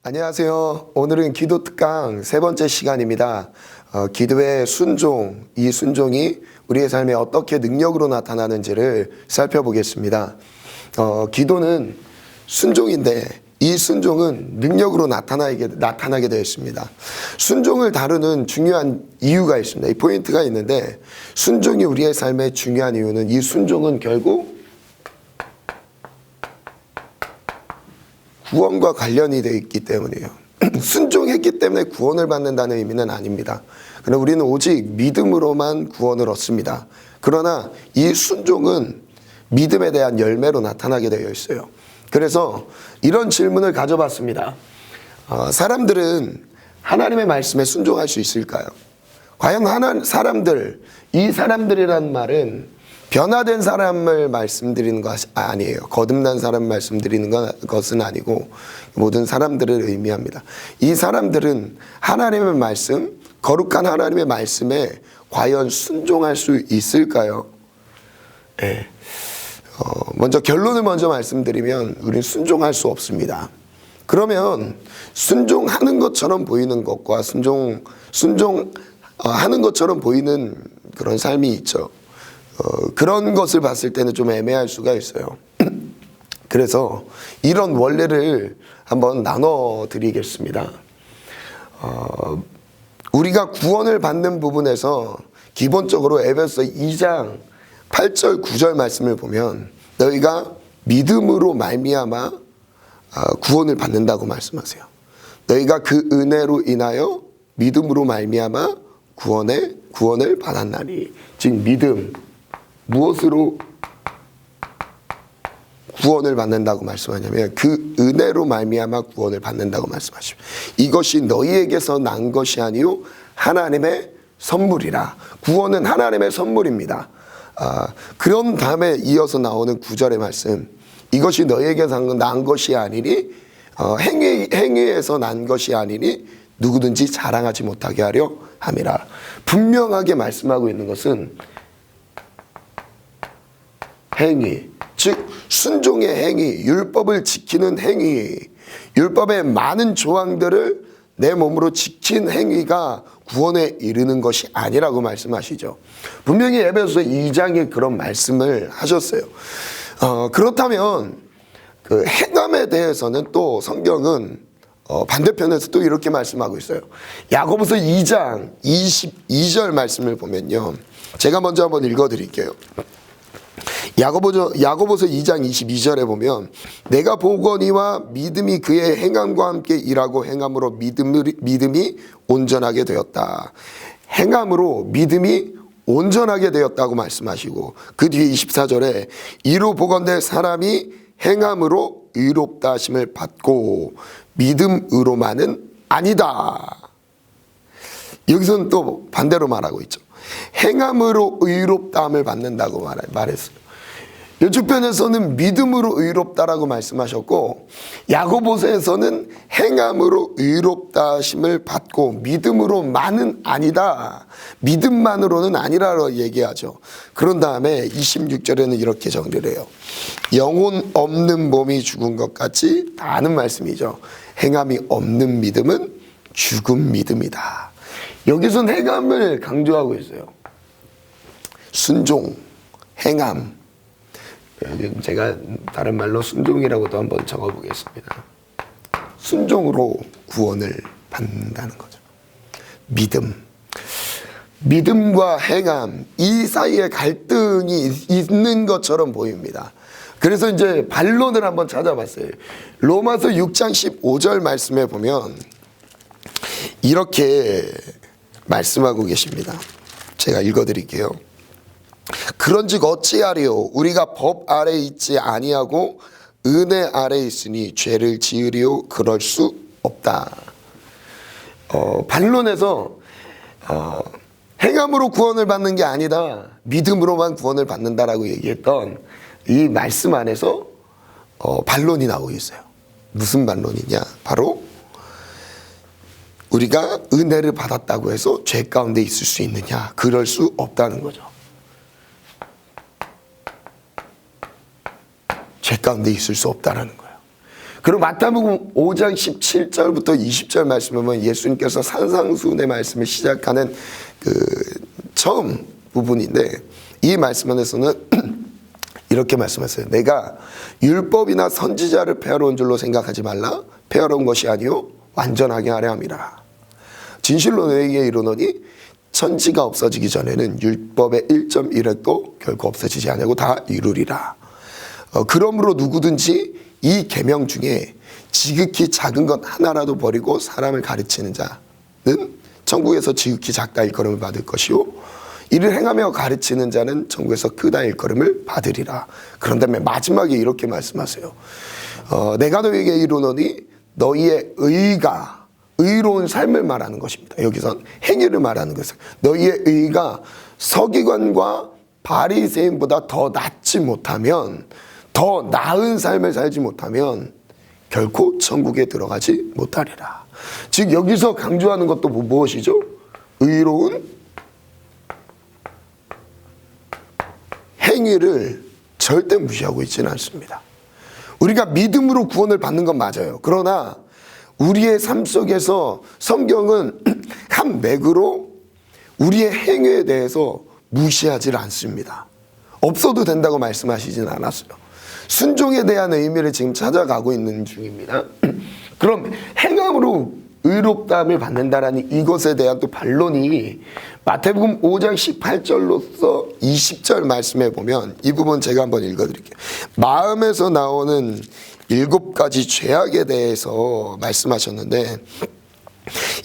안녕하세요. 오늘은 기도 특강 세 번째 시간입니다. 기도의 순종, 이 순종이 우리의 삶에 어떻게 능력으로 나타나는지를 살펴보겠습니다. 기도는 순종인데 이 순종은 능력으로 나타나게 되어 있습니다. 순종을 다루는 중요한 이유가 있습니다. 이 포인트가 있는데, 순종이 우리의 삶의 중요한 이유는, 이 순종은 결국 구원과 관련이 되어 있기 때문이에요. 순종했기 때문에 구원을 받는다는 의미는 아닙니다. 그러나 우리는 오직 믿음으로만 구원을 얻습니다. 그러나 이 순종은 믿음에 대한 열매로 나타나게 되어 있어요. 그래서 이런 질문을 가져봤습니다. 사람들은 하나님의 말씀에 순종할 수 있을까요? 과연 이 사람들이란 말은 변화된 사람을 말씀드리는 것이 아니에요. 거듭난 사람 말씀드리는 것은 아니고 모든 사람들을 의미합니다. 이 사람들은 하나님의 말씀, 거룩한 하나님의 말씀에 과연 순종할 수 있을까요? 네. 먼저 결론을 말씀드리면 우리는 순종할 수 없습니다. 그러면 순종하는 것처럼 보이는 것과 순종하는 것처럼 보이는 그런 삶이 있죠. 그런 것을 봤을 때는 좀 애매할 수가 있어요. 그래서 이런 원리를 한번 나눠 드리겠습니다. 우리가 구원을 받는 부분에서 기본적으로 에베소 2장 8절 9절 말씀을 보면 너희가 믿음으로 말미암아 구원을 받는다고 말씀하세요. 너희가 그 은혜로 인하여 믿음으로 말미암아 구원을 받았나니. 즉 믿음, 무엇으로 구원을 받는다고 말씀하냐면 그 은혜로 말미암아 구원을 받는다고 말씀하십니다. 이것이 너희에게서 난 것이 아니요 하나님의 선물이라. 구원은 하나님의 선물입니다. 그런 다음에 이어서 나오는 9절의 말씀, 이것이 너희에게서 난 것이 아니니 행위에서 난 것이 아니니 누구든지 자랑하지 못하게 하려 함이라. 분명하게 말씀하고 있는 것은 행위, 즉 순종의 행위, 율법을 지키는 행위, 율법의 많은 조항들을 내 몸으로 지킨 행위가 구원에 이르는 것이 아니라고 말씀하시죠. 분명히 에베소 2장에 그런 말씀을 하셨어요. 그렇다면 그 행함에 대해서는 또 성경은 반대편에서 또 이렇게 말씀하고 있어요. 야고보서 2장 22절 말씀을 보면요, 제가 먼저 한번 읽어드릴게요. 야고보서 2장 22절에 보면 내가 보거니와 믿음이 그의 행함과 함께 일하고 행함으로 믿음이 온전하게 되었다. 행함으로 믿음이 온전하게 되었다고 말씀하시고, 그 뒤에 24절에 이로 보건대 사람이 행함으로 의롭다 하심을 받고 믿음으로만은 아니다. 여기서는 또 반대로 말하고 있죠. 행함으로 의롭다함을 받는다고 말했어요. 이쪽 편에서는 믿음으로 의롭다라고 말씀하셨고, 야고보서에서는 행함으로 의롭다 하심을 받고 믿음으로만은 아니다, 믿음만으로는 아니라고 얘기하죠. 그런 다음에 26절에는 이렇게 정리를 해요. 영혼 없는 몸이 죽은 것 같이 다는 말씀이죠. 행함이 없는 믿음은 죽은 믿음이다. 여기서는 행함을 강조하고 있어요. 순종, 행함. 제가 다른 말로 순종이라고도 한번 적어보겠습니다. 순종으로 구원을 받는다는 거죠. 믿음과 행함, 이 사이에 갈등이 있는 것처럼 보입니다. 그래서 이제 반론을 한번 찾아봤어요. 로마서 6장 15절 말씀에 보면 이렇게 말씀하고 계십니다. 제가 읽어드릴게요. 그런즉 어찌하리요? 우리가 법 아래 있지 아니하고 은혜 아래 있으니 죄를 지으리요? 그럴 수 없다. 반론에서 행함으로 구원을 받는 게 아니다, 믿음으로만 구원을 받는다라고 얘기했던 이 말씀 안에서 반론이 나오고 있어요. 무슨 반론이냐? 바로 우리가 은혜를 받았다고 해서 죄 가운데 있을 수 있느냐? 그럴 수 없다는 거죠. 죄 가운데 있을 수 없다라는 거예요. 그리고 마태복음 5장 17절부터 20절 말씀을 보면 예수님께서 산상수훈의 말씀을 시작하는 처음 부분인데, 이 말씀 안에서는 이렇게 말씀하세요. 내가 율법이나 선지자를 폐하러 온 줄로 생각하지 말라. 폐하러 온 것이 아니요 완전하게 하려 함이라. 진실로 너에게 이르노니 천지가 없어지기 전에는 율법의 1.1획도 결코 없어지지 아니하고 다 이루리라. 그러므로 누구든지 이 계명 중에 지극히 작은 것 하나라도 버리고 사람을 가르치는 자는 천국에서 지극히 작다 일컬음을 받을 것이요 이를 행하며 가르치는 자는 천국에서 크다 일컬음을 받으리라. 그런 다음에 마지막에 이렇게 말씀하세요. 내가 너에게 이르노니 너희의 의가, 의로운 삶을 말하는 것입니다. 여기선 행위를 말하는 것은 너희의 의가 서기관과 바리새인보다 더 낫지 못하면, 더 나은 삶을 살지 못하면 결코 천국에 들어가지 못하리라. 즉 여기서 강조하는 것도 무엇이죠? 의로운 행위를 절대 무시하고 있지는 않습니다. 우리가 믿음으로 구원을 받는 건 맞아요. 그러나 우리의 삶 속에서 성경은 한 맥으로 우리의 행위에 대해서 무시하지 않습니다. 없어도 된다고 말씀하시진 않았어요. 순종에 대한 의미를 지금 찾아가고 있는 중입니다. 그럼 행함으로 의롭다함을 받는다라는 이것에 대한 또 반론이 마태복음 5장 18절로서 20절 말씀에 보면, 이 부분 제가 한번 읽어드릴게요. 마음에서 나오는 7가지 죄악에 대해서 말씀하셨는데,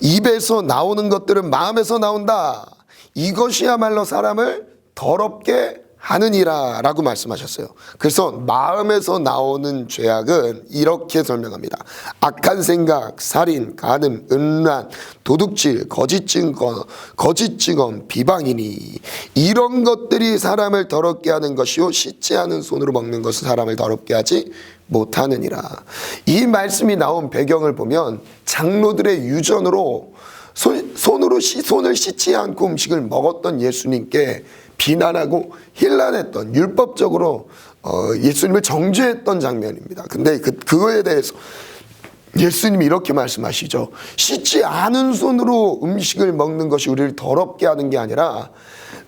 입에서 나오는 것들은 마음에서 나온다. 이것이야말로 사람을 더럽게 하느니라 라고 말씀하셨어요. 그래서 마음에서 나오는 죄악은 이렇게 설명합니다. 악한 생각, 살인, 간음, 음란, 도둑질, 거짓 증언, 비방이니 이런 것들이 사람을 더럽게 하는 것이요 씻지 않은 손으로 먹는 것은 사람을 더럽게 하지 못하느니라. 이 말씀이 나온 배경을 보면 장로들의 유전으로 손을 씻지 않고 음식을 먹었던 예수님께 비난하고 힐난했던, 율법적으로 예수님을 정죄했던 장면입니다. 근데 그거에 대해서 예수님이 이렇게 말씀하시죠. 씻지 않은 손으로 음식을 먹는 것이 우리를 더럽게 하는 게 아니라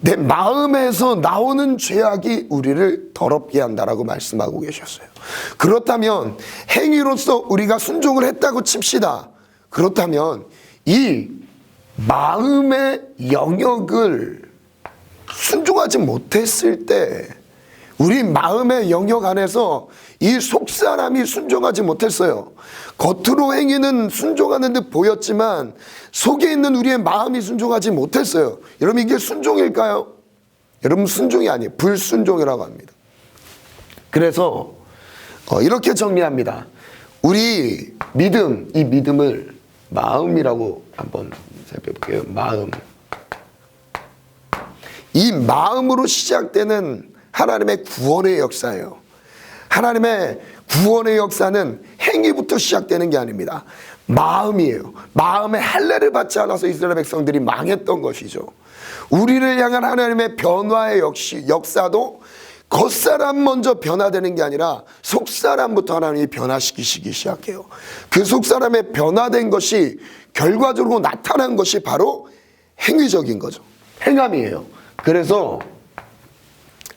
내 마음에서 나오는 죄악이 우리를 더럽게 한다라고 말씀하고 계셨어요. 그렇다면 행위로서 우리가 순종을 했다고 칩시다. 그렇다면 이 마음의 영역을 순종하지 못했을 때, 우리 마음의 영역 안에서 이 속사람이 순종하지 못했어요. 겉으로 행위는 순종하는 듯 보였지만 속에 있는 우리의 마음이 순종하지 못했어요. 여러분 이게 순종일까요? 여러분 순종이 아니에요. 불순종이라고 합니다. 그래서 이렇게 정리합니다. 우리 믿음, 이 믿음을 마음이라고 한번 살펴볼게요. 마음. 이 마음으로 시작되는 하나님의 구원의 역사예요. 하나님의 구원의 역사는 행위부터 시작되는 게 아닙니다. 마음이에요. 마음의 할례를 받지 않아서 이스라엘 백성들이 망했던 것이죠. 우리를 향한 하나님의 변화의 역사도 겉사람 먼저 변화되는 게 아니라 속사람부터 하나님이 변화시키시기 시작해요. 그 속사람의 변화된 것이 결과적으로 나타난 것이 바로 행위적인 거죠. 행함이에요. 그래서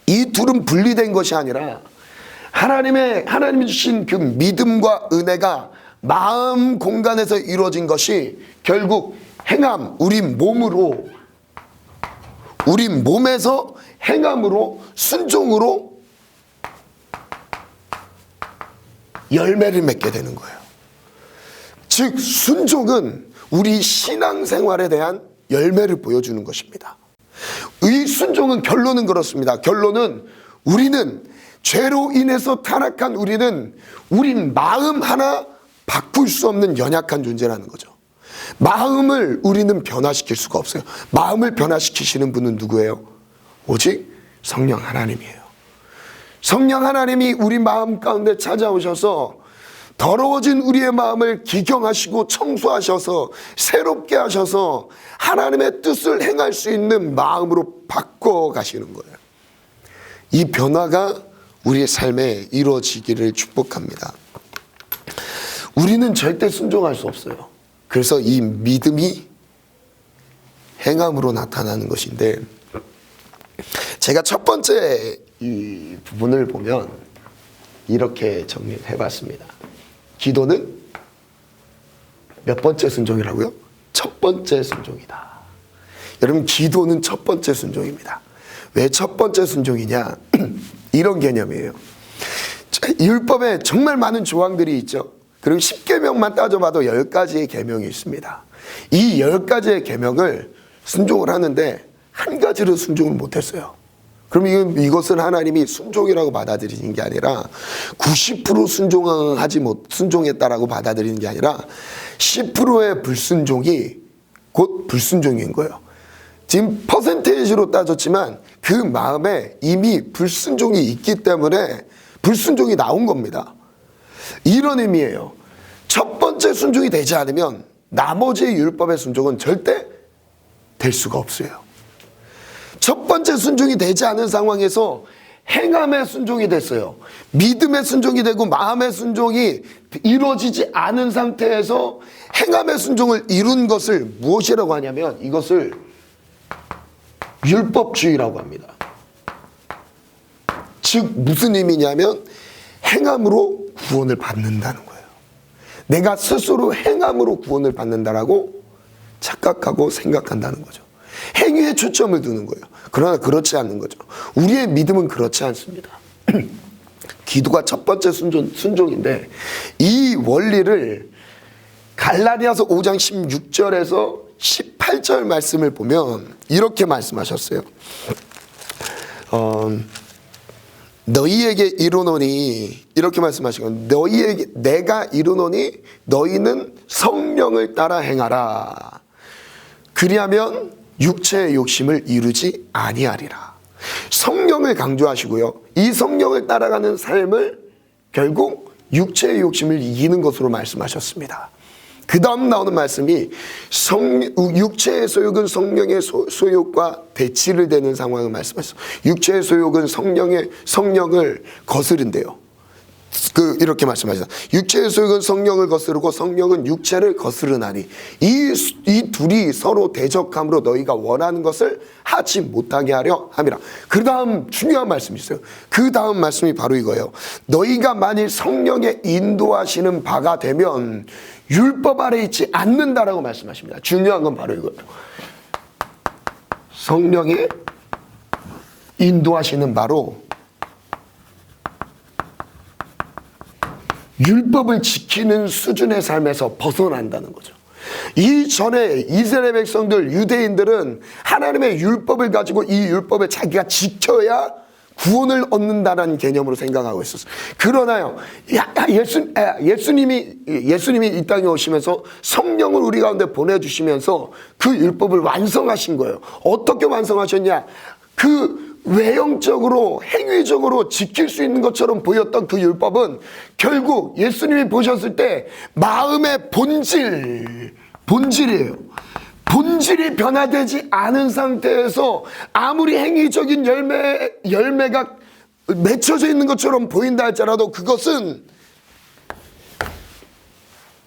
이 둘은 분리된 것이 아니라 하나님이 주신 그 믿음과 은혜가 마음 공간에서 이루어진 것이 결국 행함, 우리 몸에서 행함으로, 순종으로 열매를 맺게 되는 거예요. 즉 순종은 우리 신앙생활에 대한 열매를 보여주는 것입니다. 이 순종은 결론은 그렇습니다. 결론은 우리는 죄로 인해서 타락한 우리 마음 하나 바꿀 수 없는 연약한 존재라는 거죠. 마음을 우리는 변화시킬 수가 없어요. 마음을 변화시키시는 분은 누구예요? 오직 성령 하나님이에요. 성령 하나님이 우리 마음 가운데 찾아오셔서 더러워진 우리의 마음을 기경하시고 청소하셔서 새롭게 하셔서 하나님의 뜻을 행할 수 있는 마음으로 바꿔 가시는 거예요. 이 변화가 우리의 삶에 이루어지기를 축복합니다. 우리는 절대 순종할 수 없어요. 그래서 이 믿음이 행함으로 나타나는 것인데, 제가 첫 번째 이 부분을 보면 이렇게 정리를 해봤습니다. 기도는 몇 번째 순종이라고요? 첫 번째 순종이다. 여러분, 기도는 첫 번째 순종입니다. 왜 첫 번째 순종이냐? 이런 개념이에요. 율법에 정말 많은 조항들이 있죠. 그리고 10계명만 따져봐도 10가지의 계명이 있습니다. 이 10가지의 계명을 순종을 하는데 한 가지를 순종을 못했어요. 그럼 이것은 하나님이 순종이라고 받아들이는 게 아니라 90% 순종했다라고 받아들이는 게 아니라 10%의 불순종이 곧 불순종인 거예요. 지금 퍼센테이지로 따졌지만 그 마음에 이미 불순종이 있기 때문에 불순종이 나온 겁니다. 이런 의미예요. 첫 번째 순종이 되지 않으면 나머지 율법의 순종은 절대 될 수가 없어요. 첫 번째 순종이 되지 않은 상황에서 행함의 순종이 됐어요. 믿음의 순종이 되고 마음의 순종이 이루어지지 않은 상태에서 행함의 순종을 이룬 것을 무엇이라고 하냐면 이것을 율법주의라고 합니다. 즉 무슨 의미냐면 행함으로 구원을 받는다는 거예요. 내가 스스로 행함으로 구원을 받는다라고 착각하고 생각한다는 거죠. 행위에 초점을 두는 거예요. 그러나 그렇지 않는 거죠. 우리의 믿음은 그렇지 않습니다. 기도가 첫 번째 순종인데 이 원리를 갈라디아서 5장 16절에서 18절 말씀을 보면 이렇게 말씀하셨어요. 너희에게 이르노니 이렇게 말씀하시고 너희에게 내가 이르노니 너희는 성령을 따라 행하라. 그리하면 육체의 욕심을 이루지 아니하리라. 성령을 강조하시고요. 이 성령을 따라가는 삶을 결국 육체의 욕심을 이기는 것으로 말씀하셨습니다. 그 다음 나오는 말씀이 육체의 소욕은 성령의 소욕과 대치를 되는 상황을 말씀하셨어요. 육체의 소욕은 성령을 거스른대요. 이렇게 말씀하셨다. 육체의 소욕은 성령을 거스르고 성령은 육체를 거스르나니 이 둘이 서로 대적함으로 너희가 원하는 것을 하지 못하게 하려 함이라. 그 다음 중요한 말씀이 있어요. 그 다음 말씀이 바로 이거예요. 너희가 만일 성령의 인도하시는 바가 되면 율법 아래 있지 않는다라고 말씀하십니다. 중요한 건 바로 이거예요. 성령의 인도하시는 바로 율법을 지키는 수준의 삶에서 벗어난다는 거죠. 이전에 이스라엘 백성들, 유대인들은 하나님의 율법을 가지고 이 율법을 자기가 지켜야 구원을 얻는다는 개념으로 생각하고 있었어요. 그러나요, 예수님이 이 땅에 오시면서 성령을 우리 가운데 보내주시면서 그 율법을 완성하신 거예요. 어떻게 완성하셨냐? 외형적으로 행위적으로 지킬 수 있는 것처럼 보였던 그 율법은 결국 예수님이 보셨을 때 마음의 본질이에요. 본질이 변화되지 않은 상태에서 아무리 행위적인 열매가 맺혀져 있는 것처럼 보인다 할지라도 그것은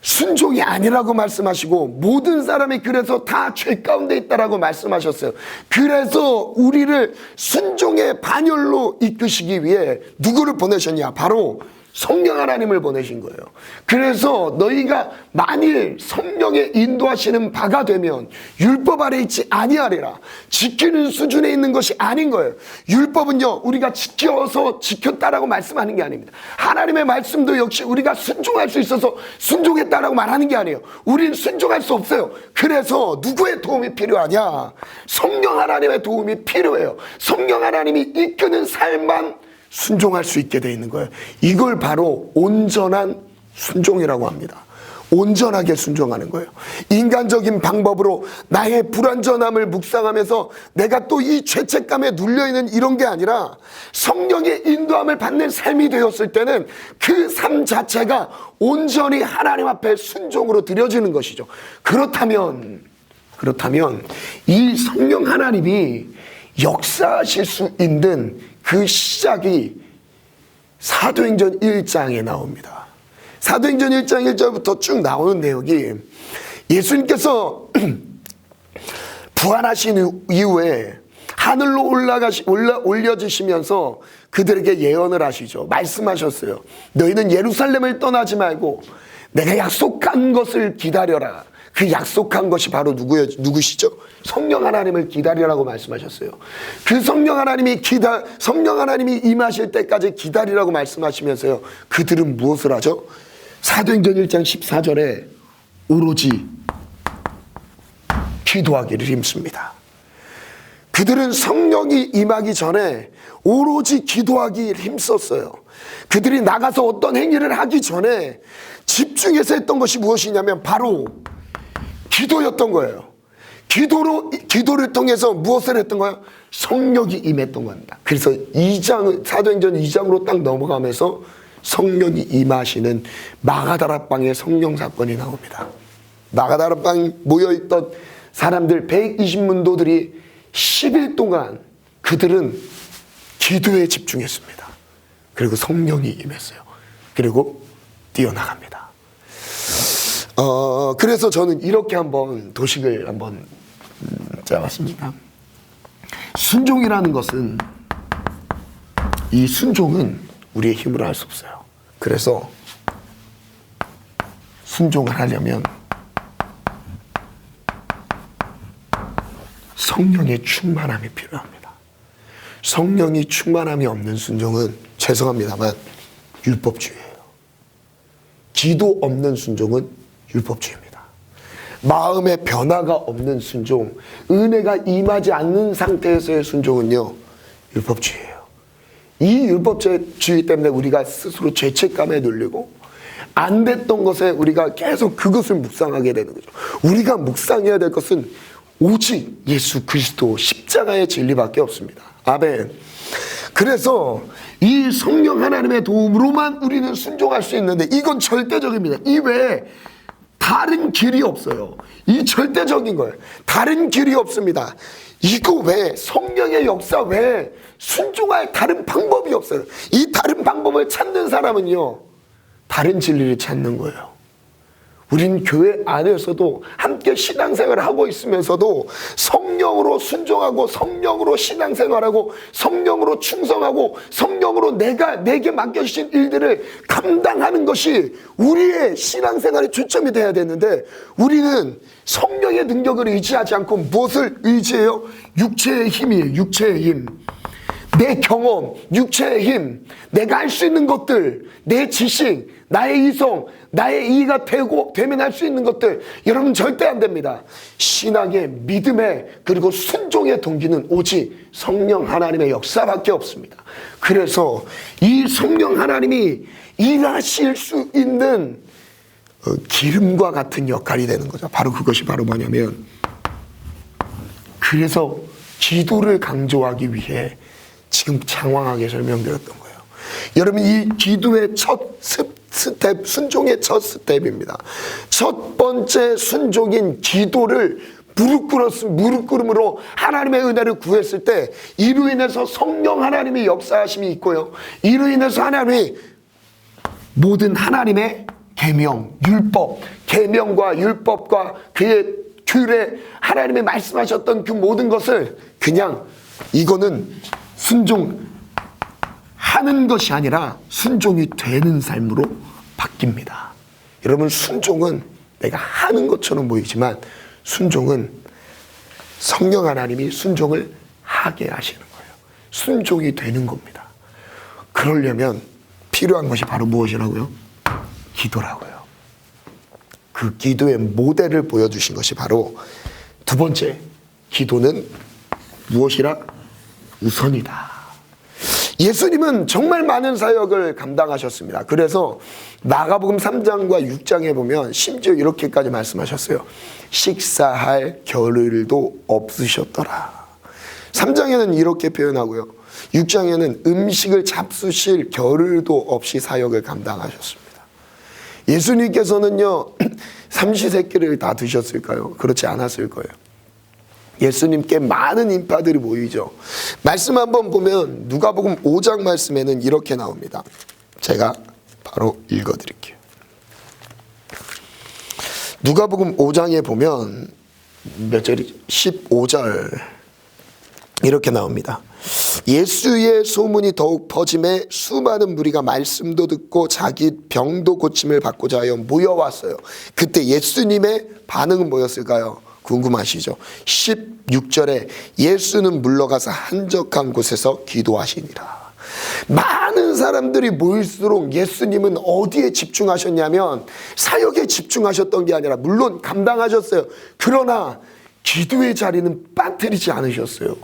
순종이 아니라고 말씀하시고 모든 사람이 그래서 다 죄 가운데 있다라고 말씀하셨어요. 그래서 우리를 순종의 반열로 이끄시기 위해 누구를 보내셨냐? 바로 성령 하나님을 보내신 거예요. 그래서 너희가 만일 성령의 인도하시는 바가 되면 율법 아래 있지 아니하리라. 지키는 수준에 있는 것이 아닌 거예요. 율법은요, 우리가 지켰다라고 말씀하는 게 아닙니다. 하나님의 말씀도 역시 우리가 순종할 수 있어서 순종했다라고 말하는 게 아니에요. 우리는 순종할 수 없어요. 그래서 누구의 도움이 필요하냐? 성령 하나님의 도움이 필요해요. 성령 하나님이 이끄는 삶만 순종할 수 있게 되어 있는 거예요. 이걸 바로 온전한 순종이라고 합니다. 온전하게 순종하는 거예요. 인간적인 방법으로 나의 불완전함을 묵상하면서 내가 또 이 죄책감에 눌려있는 이런 게 아니라 성령의 인도함을 받는 삶이 되었을 때는 그 삶 자체가 온전히 하나님 앞에 순종으로 드려지는 것이죠. 그렇다면 이 성령 하나님이 역사하실 수 있는 그 시작이 사도행전 1장에 나옵니다. 사도행전 1장 1절부터 쭉 나오는 내용이 예수님께서 부활하신 이후에 하늘로 올려지시면서 그들에게 예언을 하시죠. 말씀하셨어요. 너희는 예루살렘을 떠나지 말고 내가 약속한 것을 기다려라. 그 약속한 것이 바로 누구시죠? 성령 하나님을 기다리라고 말씀하셨어요. 그 성령 하나님이 임하실 때까지 기다리라고 말씀하시면서요. 그들은 무엇을 하죠? 사도행전 1장 14절에 오로지 기도하기를 힘씁니다. 그들은 성령이 임하기 전에 오로지 기도하기를 힘썼어요. 그들이 나가서 어떤 행위를 하기 전에 집중해서 했던 것이 무엇이냐면 바로 기도였던 거예요. 기도를 통해서 무엇을 했던 거예요? 성령이 임했던 겁니다. 그래서 사도행전 2장으로 딱 넘어가면서 성령이 임하시는 마가다락방의 성령 사건이 나옵니다. 마가다락방 모여있던 사람들 120문도들이 10일 동안 그들은 기도에 집중했습니다. 그리고 성령이 임했어요. 그리고 뛰어나갑니다. 그래서 저는 이렇게 한번 도식을 한번 짜봤습니다. 순종이라는 것은, 이 순종은 우리의 힘으로 할 수 없어요. 그래서 순종을 하려면 성령의 충만함이 필요합니다. 성령이 충만함이 없는 순종은 죄송합니다만 율법주의예요. 기도 없는 순종은 율법주의입니다. 마음의 변화가 없는 순종, 은혜가 임하지 않는 상태에서의 순종은요, 율법주의예요. 이 율법주의 때문에 우리가 스스로 죄책감에 눌리고 안 됐던 것에 우리가 계속 그것을 묵상하게 되는 거죠. 우리가 묵상해야 될 것은 오직 예수 그리스도 십자가의 진리밖에 없습니다. 아멘. 그래서 이 성령 하나님의 도움으로만 우리는 순종할 수 있는데 이건 절대적입니다. 이 외에 다른 길이 없어요. 이 절대적인 거예요. 다른 길이 없습니다. 이거 외에, 성령의 역사 외에 순종할 다른 방법이 없어요. 이 다른 방법을 찾는 사람은요, 다른 진리를 찾는 거예요. 우린 교회 안에서도 함께 신앙생활을 하고 있으면서도 성령으로 순종하고 성령으로 신앙생활하고 성령으로 충성하고 성령으로 내게 맡겨주신 일들을 감당하는 것이 우리의 신앙생활의 초점이 돼야 되는데, 우리는 성령의 능력을 의지하지 않고 무엇을 의지해요? 육체의 힘이에요. 육체의 힘. 내 경험, 육체의 힘, 내가 할 수 있는 것들, 내 지식, 나의 이성, 나의 이의가 되면 할 수 있는 것들, 여러분 절대 안 됩니다. 신앙의, 믿음의, 그리고 순종의 동기는 오직 성령 하나님의 역사밖에 없습니다. 그래서 이 성령 하나님이 일하실 수 있는 기름과 같은 역할이 되는 거죠. 바로 그것이 바로 뭐냐면, 그래서 기도를 강조하기 위해 지금 장황하게 설명드렸던 거예요. 여러분, 이 기도의 첫 스텝, 순종의 첫 스텝입니다. 첫 번째 순종인 기도를 무릎 꿇음으로 하나님의 은혜를 구했을 때 이로 인해서 성령 하나님의 역사하심이 있고요. 이로 인해서 하나님이 모든 하나님의 계명, 율법, 계명과 율법과 그의 규례, 하나님이 말씀하셨던 그 모든 것을 그냥 이거는 순종하는 것이 아니라 순종이 되는 삶으로 바뀝니다. 여러분, 순종은 내가 하는 것처럼 보이지만 순종은 성령 하나님이 순종을 하게 하시는 거예요. 순종이 되는 겁니다. 그러려면 필요한 것이 바로 무엇이라고요? 기도라고요. 그 기도의 모델을 보여주신 것이 바로 두 번째, 기도는 무엇이라? 우선이다. 예수님은 정말 많은 사역을 감당하셨습니다. 그래서 마가복음 3장과 6장에 보면 심지어 이렇게까지 말씀하셨어요. 식사할 겨를도 없으셨더라. 3장에는 이렇게 표현하고요. 6장에는 음식을 잡수실 겨를도 없이 사역을 감당하셨습니다. 예수님께서는요, 삼시세끼를 다 드셨을까요? 그렇지 않았을 거예요. 예수님께 많은 인파들이 모이죠. 말씀 한번 보면 누가복음 5장 말씀에는 이렇게 나옵니다. 제가 바로 읽어드릴게요. 누가복음 5장에 보면 몇 절이 15절 이렇게 나옵니다. 예수의 소문이 더욱 퍼짐에 수많은 무리가 말씀도 듣고 자기 병도 고침을 받고자 하여 모여왔어요. 그때 예수님의 반응은 뭐였을까요? 궁금하시죠? 16절에 예수는 물러가서 한적한 곳에서 기도하시니라. 많은 사람들이 모일수록 예수님은 어디에 집중하셨냐면 사역에 집중하셨던 게 아니라, 물론 감당하셨어요. 그러나 기도의 자리는 빠뜨리지 않으셨어요.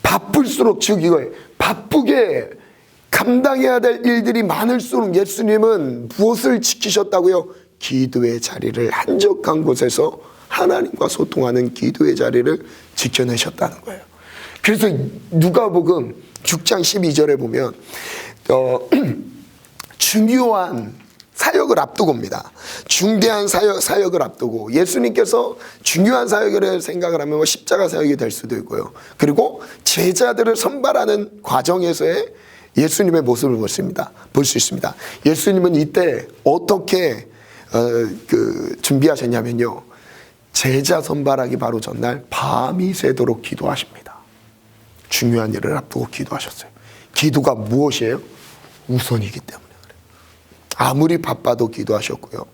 바쁠수록, 즉 이거예요. 바쁘게 감당해야 될 일들이 많을수록 예수님은 무엇을 지키셨다고요? 기도의 자리를, 한적한 곳에서 하나님과 소통하는 기도의 자리를 지켜내셨다는 거예요. 그래서 누가복음 6장 12절에 보면 중요한 사역을 앞두고입니다. 중대한 사역을 앞두고 예수님께서 중요한 사역을 생각을 하면 십자가 사역이 될 수도 있고요. 그리고 제자들을 선발하는 과정에서의 예수님의 모습을 볼 수 있습니다. 예수님은 이때 어떻게 준비하셨냐면요. 제자 선발하기 바로 전날 밤이 새도록 기도하십니다. 중요한 일을 앞두고 기도하셨어요. 기도가 무엇이에요? 우선이기 때문에 그래요. 아무리 바빠도 기도하셨고요.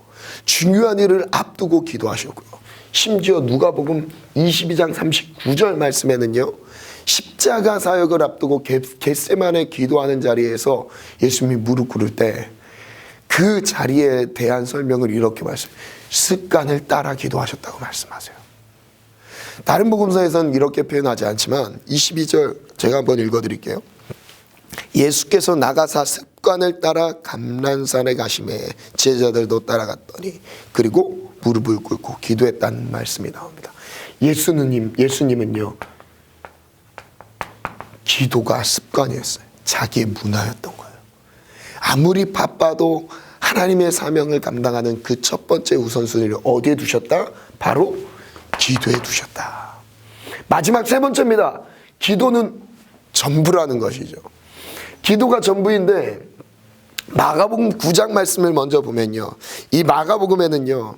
중요한 일을 앞두고 기도하셨고요. 심지어 누가복음 22장 39절 말씀에는요. 십자가 사역을 앞두고 겟세마네 기도하는 자리에서 예수님이 무릎 꿇을 때 그 자리에 대한 설명을 이렇게 말씀해요. 습관을 따라 기도하셨다고 말씀하세요. 다른 복음서에서는 이렇게 표현하지 않지만 22절 제가 한번 읽어드릴게요. 예수께서 나가사 습관을 따라 감난산에 가심에 제자들도 따라갔더니 그리고 무릎을 꿇고 기도했다는 말씀이 나옵니다. 예수님은요, 기도가 습관이었어요. 자기의 문화였던 거예요. 아무리 바빠도 하나님의 사명을 감당하는 그 첫 번째 우선순위를 어디에 두셨다? 바로 기도에 두셨다. 마지막 세 번째입니다. 기도는 전부라는 것이죠. 기도가 전부인데 마가복음 9장 말씀을 먼저 보면요. 이 마가복음에는요.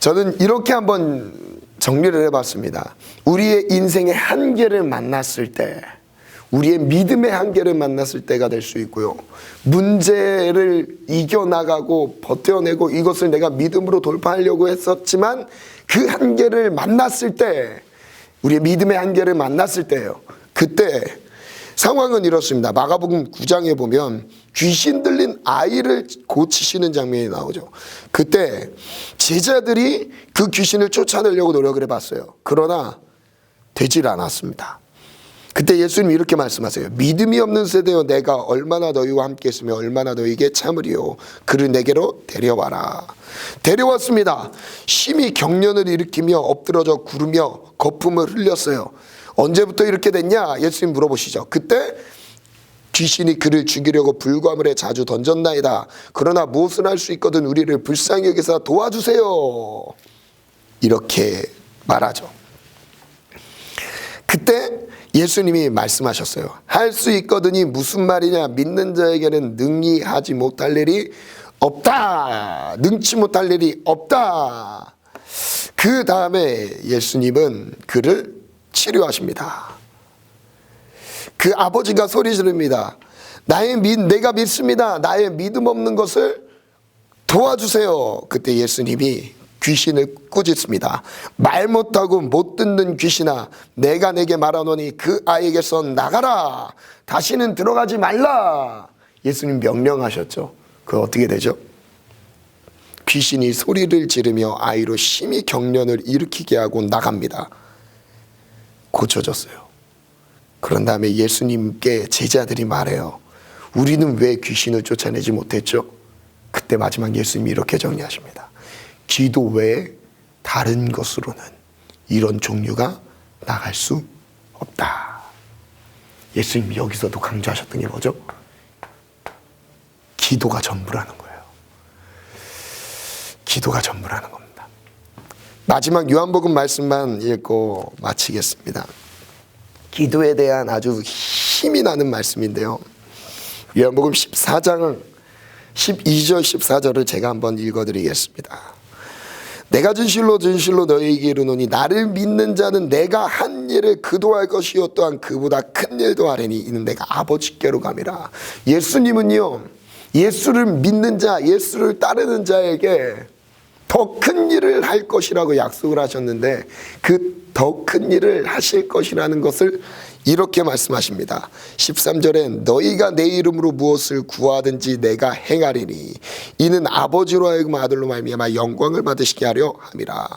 저는 이렇게 한번 정리를 해봤습니다. 우리의 인생의 한계를 만났을 때, 우리의 믿음의 한계를 만났을 때가 될 수 있고요. 문제를 이겨나가고 버텨내고 이것을 내가 믿음으로 돌파하려고 했었지만 그 한계를 만났을 때, 우리의 믿음의 한계를 만났을 때예요. 그때 상황은 이렇습니다. 마가복음 9장에 보면 귀신 들린 아이를 고치시는 장면이 나오죠. 그때 제자들이 그 귀신을 쫓아내려고 노력을 해봤어요. 그러나 되질 않았습니다. 그때 예수님이 이렇게 말씀하세요. 믿음이 없는 세대여, 내가 얼마나 너희와 함께 있으며 얼마나 너희에게 참으리요. 그를 내게로 데려와라. 데려왔습니다. 심히 경련을 일으키며 엎드러져 구르며 거품을 흘렸어요. 언제부터 이렇게 됐냐? 예수님 물어보시죠. 그때 귀신이 그를 죽이려고 불과물에 자주 던졌나이다. 그러나 무엇을 할 수 있거든 우리를 불쌍히 여기서 도와주세요. 이렇게 말하죠. 그때 예수님이 말씀하셨어요. 할 수 있거든이 무슨 말이냐? 믿는 자에게는 능히 하지 못할 일이 없다. 능치 못할 일이 없다. 그 다음에 예수님은 그를 치료하십니다. 그 아버지가 소리 지릅니다. 내가 믿습니다. 나의 믿음 없는 것을 도와주세요. 그때 예수님이 귀신을 꾸짖습니다. 말 못하고 못 듣는 귀신아, 내가 내게 말하노니 그 아이에게서 나가라. 다시는 들어가지 말라. 예수님 명령하셨죠. 그거 어떻게 되죠? 귀신이 소리를 지르며 아이로 심히 경련을 일으키게 하고 나갑니다. 고쳐졌어요. 그런 다음에 예수님께 제자들이 말해요. 우리는 왜 귀신을 쫓아내지 못했죠? 그때 마지막 예수님이 이렇게 정리하십니다. 기도 외에 다른 것으로는 이런 종류가 나갈 수 없다. 예수님이 여기서도 강조하셨던 게 뭐죠? 기도가 전부라는 거예요. 기도가 전부라는 겁니다. 마지막 요한복음 말씀만 읽고 마치겠습니다. 기도에 대한 아주 힘이 나는 말씀인데요. 요한복음 14장 12절 14절을 제가 한번 읽어드리겠습니다. 내가 진실로 진실로 너희에게 이르노니 나를 믿는 자는 내가 한 일을 그도 할 것이요 또한 그보다 큰 일도 하리니 이는 내가 아버지께로 감이라. 예수님은요, 예수를 믿는 자, 예수를 따르는 자에게 더 큰 일을 할 것이라고 약속을 하셨는데 그 더 큰 일을 하실 것이라는 것을 이렇게 말씀하십니다. 13절에 너희가 내 이름으로 무엇을 구하든지 내가 행하리니 이는 아버지로 하여금 아들로 말미암아 영광을 받으시게 하려 함이라.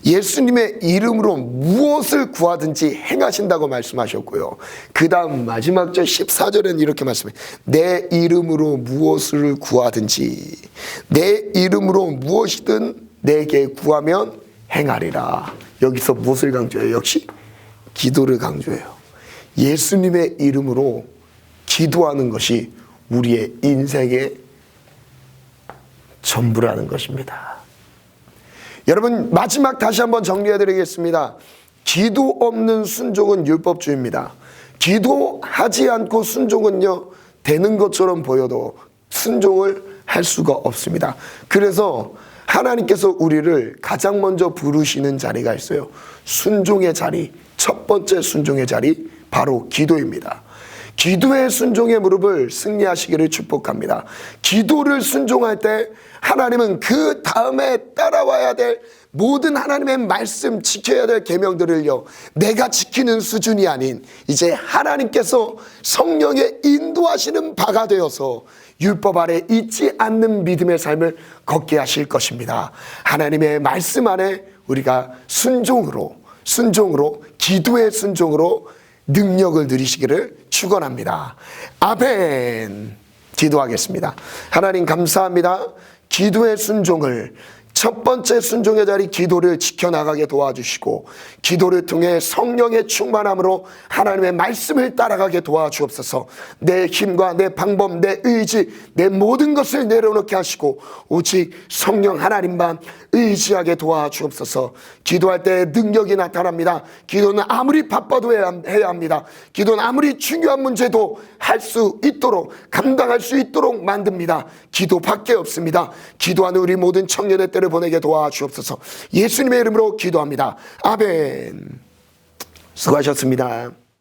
예수님의 이름으로 무엇을 구하든지 행하신다고 말씀하셨고요. 그 다음 마지막 절 14절에는 이렇게 말씀해요. 내 이름으로 무엇을 구하든지 내 이름으로 무엇이든 내게 구하면 행하리라. 여기서 무엇을 강조해요? 역시 기도를 강조해요. 예수님의 이름으로 기도하는 것이 우리의 인생의 전부라는 것입니다. 여러분, 마지막 다시 한번 정리해 드리겠습니다. 기도 없는 순종은 율법주의입니다. 기도하지 않고 순종은요, 되는 것처럼 보여도 순종을 할 수가 없습니다. 그래서 하나님께서 우리를 가장 먼저 부르시는 자리가 있어요. 순종의 자리, 첫 번째 순종의 자리, 바로 기도입니다. 기도의 순종의 무릎을 승리하시기를 축복합니다. 기도를 순종할 때 하나님은 그 다음에 따라와야 될 모든 하나님의 말씀, 지켜야 될 계명들을요, 내가 지키는 수준이 아닌 이제 하나님께서 성령의 인도하시는 바가 되어서 율법 아래 있지 않는 믿음의 삶을 걷게 하실 것입니다. 하나님의 말씀 안에 우리가 순종으로 기도의 순종으로 능력을 누리시기를 축원합니다. 아멘. 기도하겠습니다. 하나님 감사합니다. 기도의 순종을, 첫 번째 순종의 자리 기도를 지켜나가게 도와주시고 기도를 통해 성령의 충만함으로 하나님의 말씀을 따라가게 도와주옵소서. 내 힘과 내 방법, 내 의지, 내 모든 것을 내려놓게 하시고 오직 성령 하나님만 의지하게 도와주옵소서. 기도할 때 능력이 나타납니다. 기도는 아무리 바빠도 해야 합니다. 기도는 아무리 중요한 문제도 할 수 있도록, 감당할 수 있도록 만듭니다. 기도밖에 없습니다. 기도하는 우리 모든 청년의 때를 보내게 도와주옵소서. 예수님의 이름으로 기도합니다. 아멘. 수고하셨습니다.